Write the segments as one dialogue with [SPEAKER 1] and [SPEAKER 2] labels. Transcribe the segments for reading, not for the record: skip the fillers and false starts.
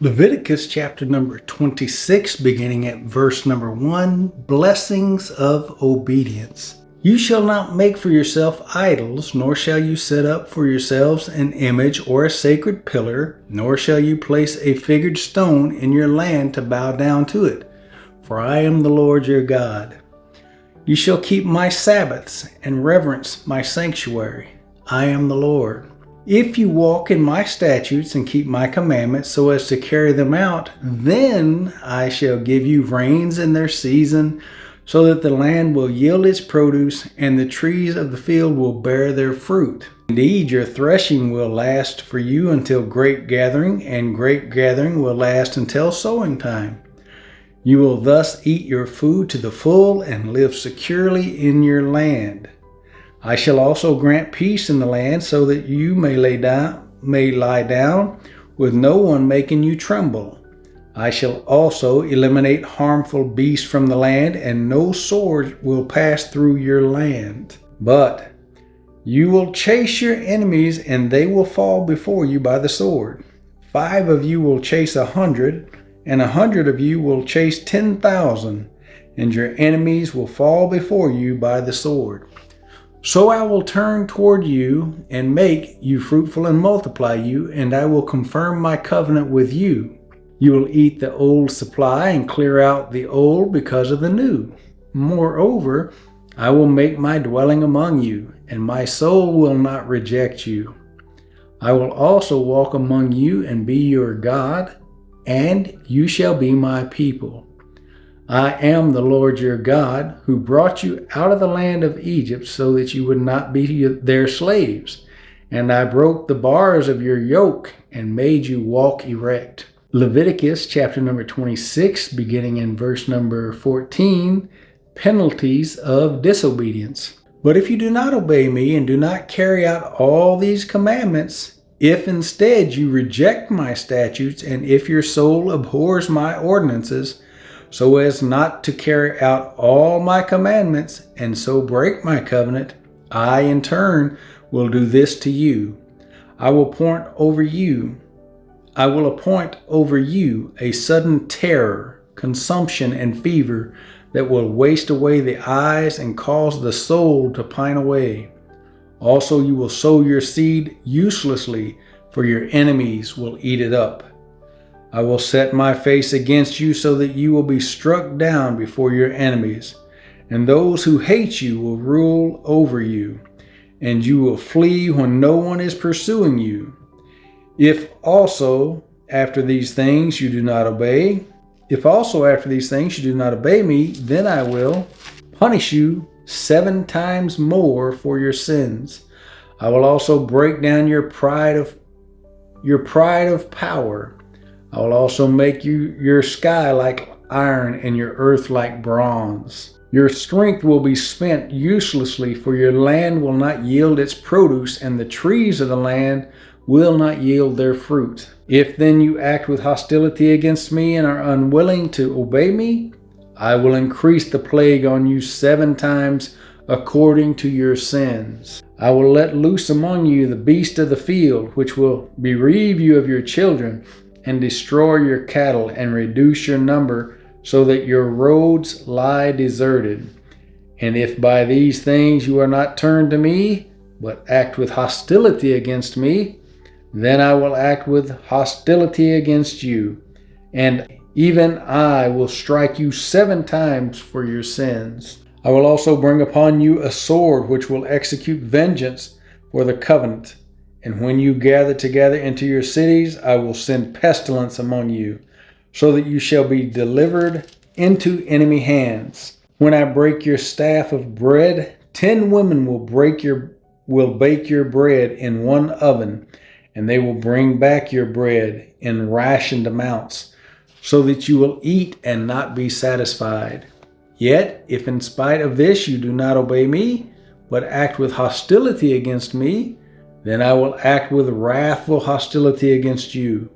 [SPEAKER 1] Leviticus chapter number 26, beginning at verse number 1, blessings of obedience. You shall not make for yourself idols, nor shall you set up for yourselves an image or a sacred pillar, nor shall you place a figured stone in your land to bow down to it, for I am the Lord your God. You shall keep my Sabbaths and reverence my sanctuary. I am the Lord. If you walk in my statutes and keep my commandments so as to carry them out, then I shall give you rains in their season, so that the land will yield its produce and the trees of the field will bear their fruit. Indeed, your threshing will last for you until grape gathering, and grape gathering will last until sowing time. You will thus eat your food to the full and live securely in your land. I shall also grant peace in the land, so that you may lie down with no one making you tremble. I shall also eliminate harmful beasts from the land, and no sword will pass through your land. But you will chase your enemies, and they will fall before you by the sword. 5 of you will chase 100, and 100 of you will chase 10,000, and your enemies will fall before you by the sword. So I will turn toward you and make you fruitful and multiply you, and I will confirm my covenant with you. You will eat the old supply and clear out the old because of the new. Moreover, I will make my dwelling among you, and my soul will not reject you. I will also walk among you and be your God, and you shall be my people. I am the Lord your God, who brought you out of the land of Egypt so that you would not be their slaves. And I broke the bars of your yoke and made you walk erect. Leviticus chapter number 26, beginning in verse number 14, penalties of disobedience. But if you do not obey me and do not carry out all these commandments, if instead you reject my statutes, and if your soul abhors my ordinances, so as not to carry out all my commandments and so break my covenant, I in turn will do this to you. I will appoint over you a sudden terror, consumption, and fever that will waste away the eyes and cause the soul to pine away. Also you will sow your seed uselessly, for your enemies will eat it up. I will set my face against you so that you will be struck down before your enemies, and those who hate you will rule over you, and you will flee when no one is pursuing you. If also after these things you do not obey me, then I will punish you 7 times more for your sins. I will also break down your pride of power. I will also make your sky like iron and your earth like bronze. Your strength will be spent uselessly, for your land will not yield its produce, and the trees of the land will not yield their fruit. If then you act with hostility against me and are unwilling to obey me, I will increase the plague on you 7 times according to your sins. I will let loose among you the beast of the field, which will bereave you of your children, and destroy your cattle, and reduce your number, so that your roads lie deserted. And if by these things you are not turned to me, but act with hostility against me, then I will act with hostility against you, and even I will strike you 7 times for your sins. I will also bring upon you a sword which will execute vengeance for the covenant. And when you gather together into your cities, I will send pestilence among you, so that you shall be delivered into enemy hands. When I break your staff of bread, 10 women will bake your bread in one oven, and they will bring back your bread in rationed amounts, so that you will eat and not be satisfied. Yet, if in spite of this you do not obey me, but act with hostility against me, then I will act with wrathful hostility against you,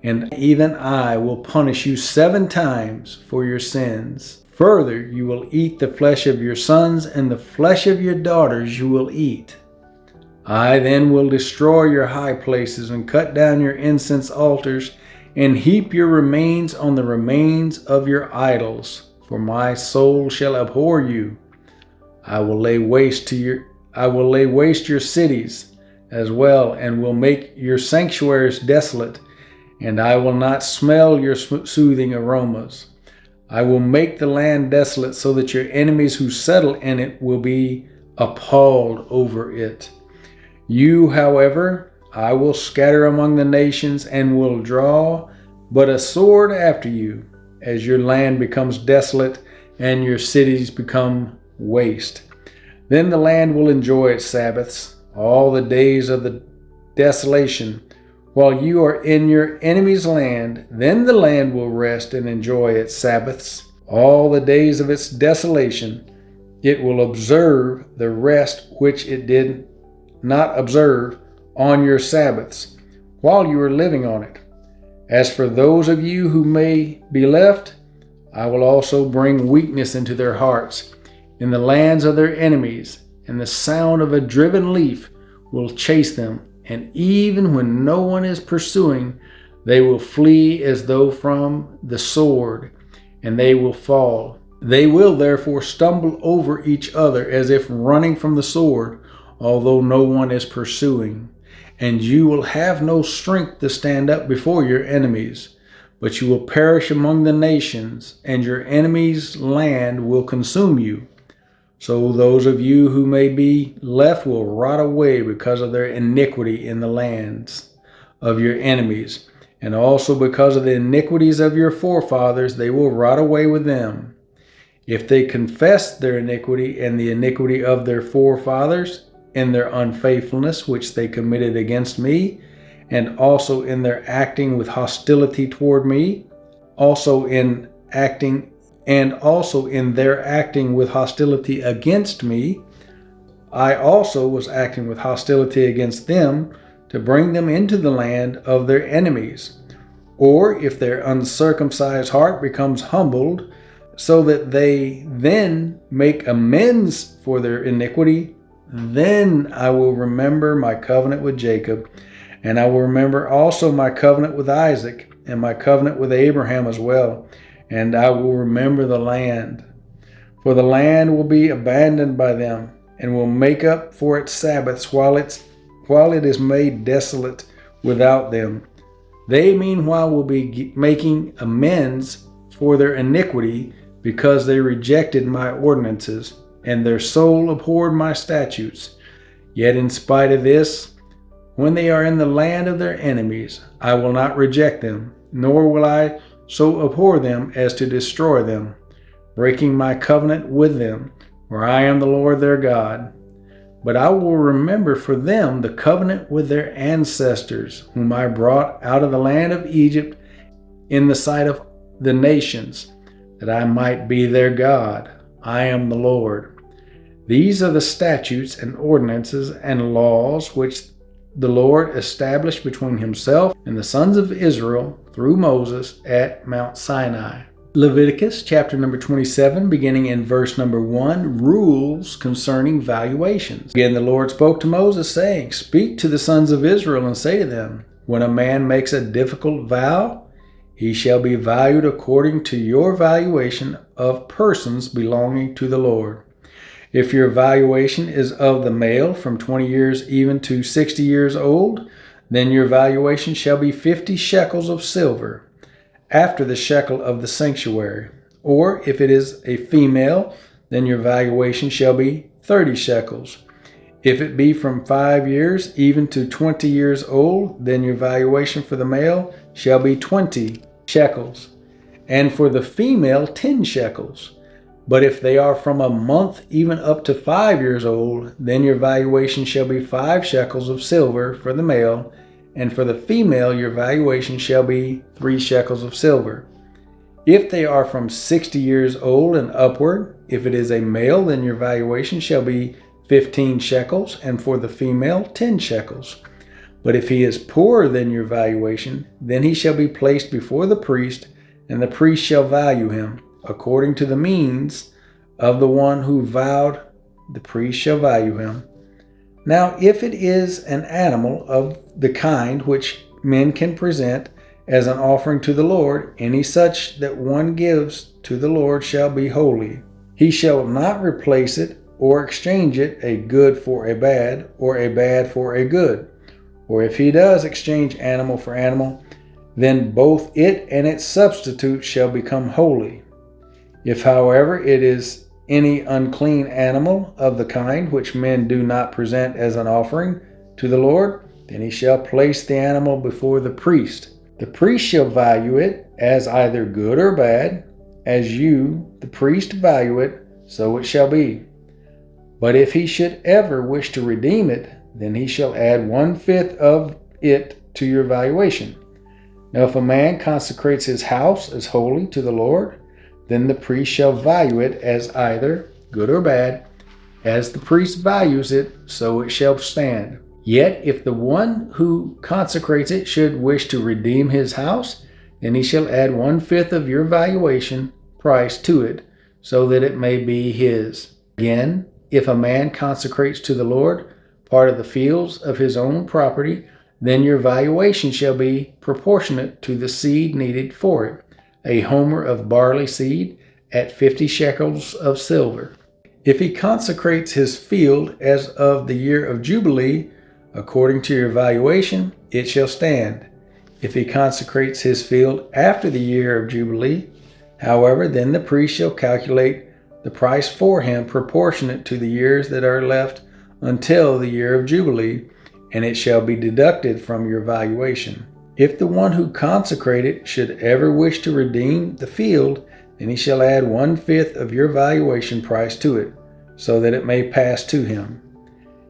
[SPEAKER 1] and even I will punish you 7 times for your sins. Further, you will eat the flesh of your sons, and the flesh of your daughters you will eat. I then will destroy your high places and cut down your incense altars, and heap your remains on the remains of your idols, for my soul shall abhor you. I will lay waste your cities as well, and will make your sanctuaries desolate, and I will not smell your soothing aromas. I will make the land desolate, so that your enemies who settle in it will be appalled over it. You, however, I will scatter among the nations, and will draw but a sword after you, as your land becomes desolate and your cities become waste. Then the land will enjoy its Sabbaths, all the days of the desolation, while you are in your enemy's land. Then the land will rest and enjoy its Sabbaths, all the days of its desolation. It will observe the rest which it did not observe on your Sabbaths, while you are living on it. As for those of you who may be left, I will also bring weakness into their hearts in the lands of their enemies, and the sound of a driven leaf will chase them, and even when no one is pursuing, they will flee as though from the sword, and they will fall. They will therefore stumble over each other as if running from the sword, although no one is pursuing. And you will have no strength to stand up before your enemies, but you will perish among the nations, and your enemies' land will consume you. So those of you who may be left will rot away because of their iniquity in the lands of your enemies, and also because of the iniquities of your forefathers, they will rot away with them. If they confess their iniquity and the iniquity of their forefathers, in their unfaithfulness which they committed against me, and also in their acting with hostility toward me, also in their acting with hostility against me, I also was acting with hostility against them to bring them into the land of their enemies. Or if their uncircumcised heart becomes humbled, so that they then make amends for their iniquity, then I will remember my covenant with Jacob, and I will remember also my covenant with Isaac, and my covenant with Abraham as well, and I will remember the land. For the land will be abandoned by them, and will make up for its Sabbaths while it is made desolate without them. They meanwhile will be making amends for their iniquity, because they rejected my ordinances, and their soul abhorred my statutes. Yet in spite of this, when they are in the land of their enemies, I will not reject them, nor will I so abhor them as to destroy them, breaking my covenant with them, for I am the Lord their God. But I will remember for them the covenant with their ancestors, whom I brought out of the land of Egypt in the sight of the nations, that I might be their God. I am the Lord. These are the statutes and ordinances and laws which the Lord established between himself and the sons of Israel through Moses at Mount Sinai. Leviticus chapter number 27, beginning in verse number 1, rules concerning valuations. Again, the Lord spoke to Moses, saying, "Speak to the sons of Israel and say to them, when a man makes a difficult vow, he shall be valued according to your valuation of persons belonging to the Lord. If your valuation is of the male from 20 years even to 60 years old, then your valuation shall be 50 shekels of silver, after the shekel of the sanctuary. Or if it is a female, then your valuation shall be 30 shekels. If it be from 5 years even to 20 years old, then your valuation for the male shall be 20 shekels, and for the female 10 shekels. But if they are from a month even up to 5 years old, then your valuation shall be 5 shekels of silver for the male, and for the female your valuation shall be 3 shekels of silver. If they are from 60 years old and upward, if it is a male, then your valuation shall be 15 shekels, and for the female 10 shekels. But if he is poorer than your valuation, then he shall be placed before the priest, and the priest shall value him. According to the means of the one who vowed, the priest shall value him. Now if it is an animal of the kind which men can present, as an offering to the Lord, any such that one gives to the Lord shall be holy. He shall not replace it or exchange it, a good for a bad, or a bad for a good. Or if he does exchange animal for animal, then both it and its substitute shall become holy. If, however, it is any unclean animal of the kind which men do not present as an offering to the Lord, then he shall place the animal before the priest. The priest shall value it as either good or bad. As you, the priest, value it, so it shall be. But if he should ever wish to redeem it, then he shall add 1/5 of it to your valuation. Now if a man consecrates his house as holy to the Lord, then the priest shall value it as either good or bad. As the priest values it, so it shall stand. Yet if the one who consecrates it should wish to redeem his house, then he shall add 1/5 of your valuation price to it, so that it may be his. Again, if a man consecrates to the Lord part of the fields of his own property, then your valuation shall be proportionate to the seed needed for it, a homer of barley seed at 50 shekels of silver. If he consecrates his field as of the year of Jubilee, according to your valuation, it shall stand. If he consecrates his field after the year of Jubilee, however, then the priest shall calculate the price for him proportionate to the years that are left until the year of Jubilee, and it shall be deducted from your valuation. If the one who consecrated should ever wish to redeem the field, then he shall add 1/5 of your valuation price to it, so that it may pass to him.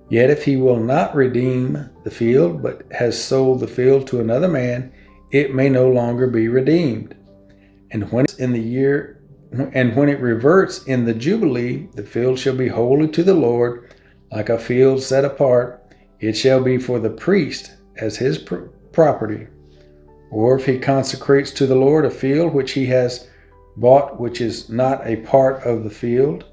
[SPEAKER 1] Yet if he will not redeem the field, but has sold the field to another man, it may no longer be redeemed. And when it reverts in the Jubilee, the field shall be holy to the Lord, like a field set apart. It shall be for the priest as his property. Or if he consecrates to the Lord a field which he has bought, which is not a part of the field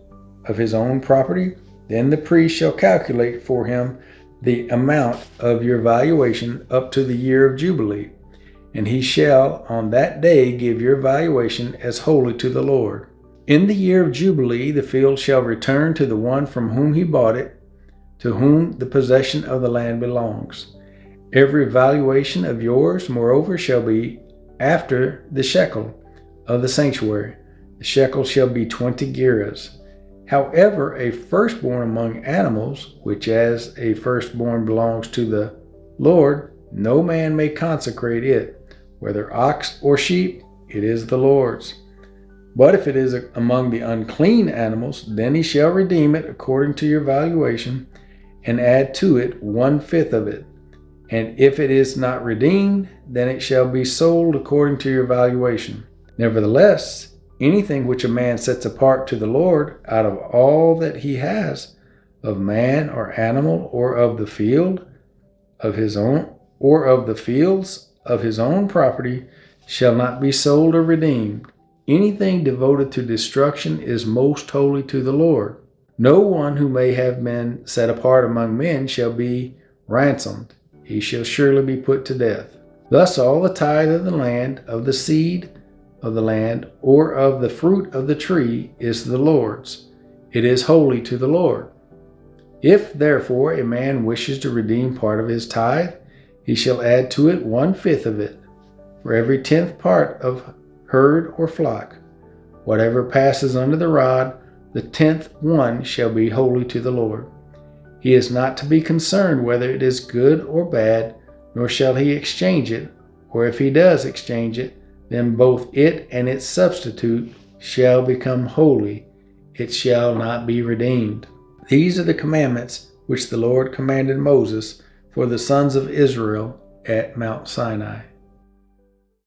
[SPEAKER 1] of his own property, then the priest shall calculate for him the amount of your valuation up to the year of Jubilee, and he shall on that day give your valuation as holy to the Lord. In the year of Jubilee, the field shall return to the one from whom he bought it, to whom the possession of the land belongs. Every valuation of yours, moreover, shall be after the shekel of the sanctuary. The shekel shall be 20 gerahs. However, a firstborn among animals, which as a firstborn belongs to the Lord, no man may consecrate it. Whether ox or sheep, it is the Lord's. But if it is among the unclean animals, then he shall redeem it according to your valuation, and add to it 1/5 of it. And if it is not redeemed, then it shall be sold according to your valuation. Nevertheless, anything which a man sets apart to the Lord out of all that he has, of man or animal, or of the field of his own, or of the fields of his own property, shall not be sold or redeemed. Anything devoted to destruction is most holy to the Lord. No one who may have been set apart among men shall be ransomed. He shall surely be put to death. Thus all the tithe of the land, of the seed of the land, or of the fruit of the tree is the Lord's. It is holy to the Lord. If therefore a man wishes to redeem part of his tithe, he shall add to it 1/5 of it, for every 10th part of herd or flock. Whatever passes under the rod, the 10th one shall be holy to the Lord. He is not to be concerned whether it is good or bad, nor shall he exchange it, or if he does exchange it, then both it and its substitute shall become holy. It shall not be redeemed. These are the commandments which the Lord commanded Moses for the sons of Israel at Mount Sinai.